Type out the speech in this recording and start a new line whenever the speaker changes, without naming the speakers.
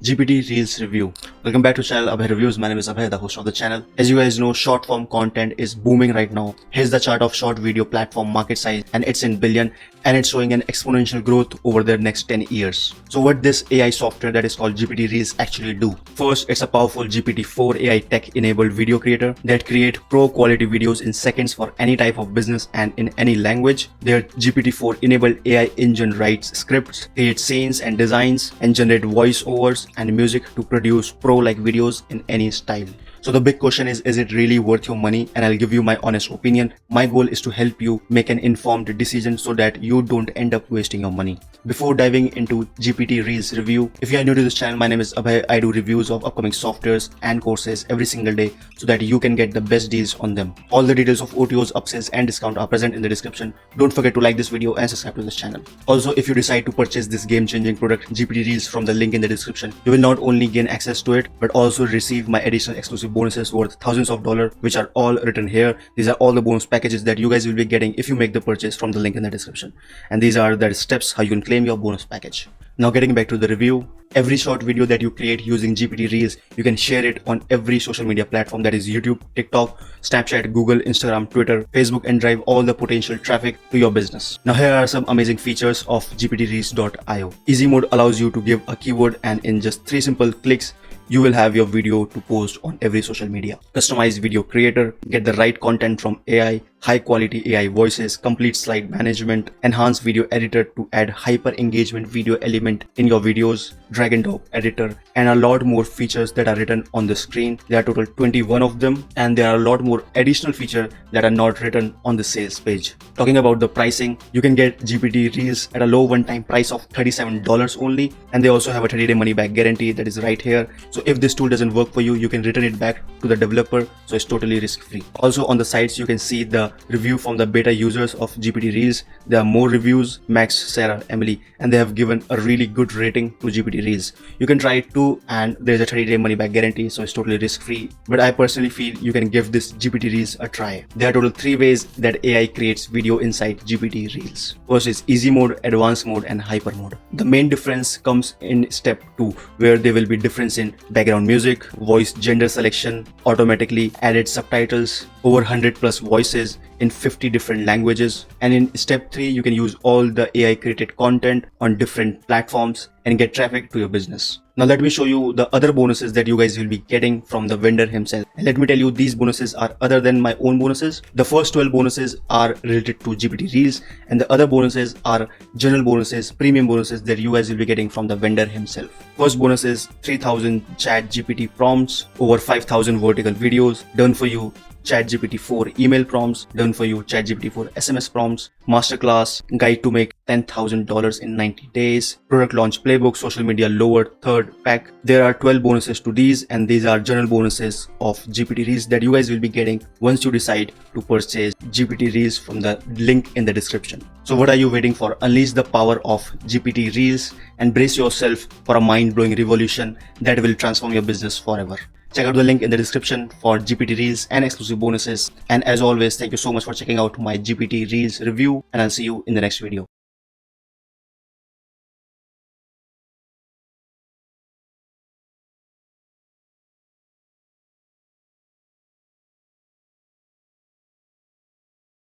GPT Reels Review. Welcome back to channel Abhay Reviews. My name is Abhay, the host of the channel. As you guys know, short form content is booming right now. Here's the chart of short video platform market size, and it's in billion, and it's showing an exponential growth over the next 10 years. So what this AI software that is called GPT Reels actually do? First, it's a powerful GPT-4 AI tech enabled video creator that create pro quality videos in seconds for any type of business and in any language. Their GPT-4 enabled AI engine writes scripts, creates scenes and designs, and generate voiceovers and music to produce pro-like videos in any style. So the big question is it really worth your money? And I'll give you my honest opinion. My goal is to help you make an informed decision so that you don't end up wasting your money. Before diving into GPT Reels review, if you are new to this channel, my name is Abhay. I do reviews of upcoming softwares and courses every single day so that you can get the best deals on them. All the details of OTOs, upsells and discount are present in the description. Don't forget to like this video and subscribe to this channel. Also, if you decide to purchase this game-changing product, GPT Reels, from the link in the description, you will not only gain access to it, but also receive my additional exclusive bonuses worth thousands of dollars, which are all written here. These are all the bonus packages that you guys will be getting if you make the purchase from the link in the description. And these are the steps how you can claim your bonus package. Now getting back to the review, every short video that you create using GPT Reels, you can share it on every social media platform, that is YouTube, TikTok, Snapchat, Google, Instagram, Twitter, Facebook, and drive all the potential traffic to your business. Now here are some amazing features of GPTReels.io. Easy mode allows you to give a keyword, and in just 3 simple clicks, you will have your video to post on every social media. Customized video creator, get the right content from AI, high quality AI voices, complete slide management, enhanced video editor to add hyper engagement video element in your videos, drag and drop editor, and a lot more features that are written on the screen. There are total 21 of them, and there are a lot more additional features that are not written on the sales page. Talking about the pricing, you can get GPT Reels at a low one-time price of $37 only, and they also have a 30-day money-back guarantee that is right here. So if this tool doesn't work for you, you can return it back to the developer, so it's totally risk-free. Also on the sites, you can see the review from the beta users of GPT Reels. There are more reviews: Max, Sarah, Emily, and they have given a really good rating to GPT Reels. You can try it too, and there's a 30-day money-back guarantee, so it's totally risk-free. But I personally feel you can give this GPT Reels a try. There are total 3 ways that AI creates video inside GPT Reels. First is easy mode, advanced mode, and hyper mode. The main difference comes in step 2, where there will be difference in background music, voice gender selection, automatically added subtitles, over 100 plus voices in 50 different languages. And in step 3, you can use all the AI created content on different platforms and get traffic to your business. Now let me show you the other bonuses that you guys will be getting from the vendor himself. And let me tell you, these bonuses are other than my own bonuses. The first 12 bonuses are related to GPT Reels, and the other bonuses are general bonuses, premium bonuses that you guys will be getting from the vendor himself. First bonus is 3000 chat GPT prompts, over 5000 vertical videos done for you, ChatGPT 4 email prompts done for you, ChatGPT 4 SMS prompts, masterclass, guide to make $10,000 in 90 days, product launch playbook, social media lower third pack. There are 12 bonuses to these, and these are general bonuses of GPT Reels that you guys will be getting once you decide to purchase GPT Reels from the link in the description. So what are you waiting for? Unleash the power of GPT Reels and brace yourself for a mind-blowing revolution that will transform your business forever. Check out the link in the description for GPT Reels and exclusive bonuses. And as always, thank you so much for checking out my GPT Reels review, and I'll see you in the next video.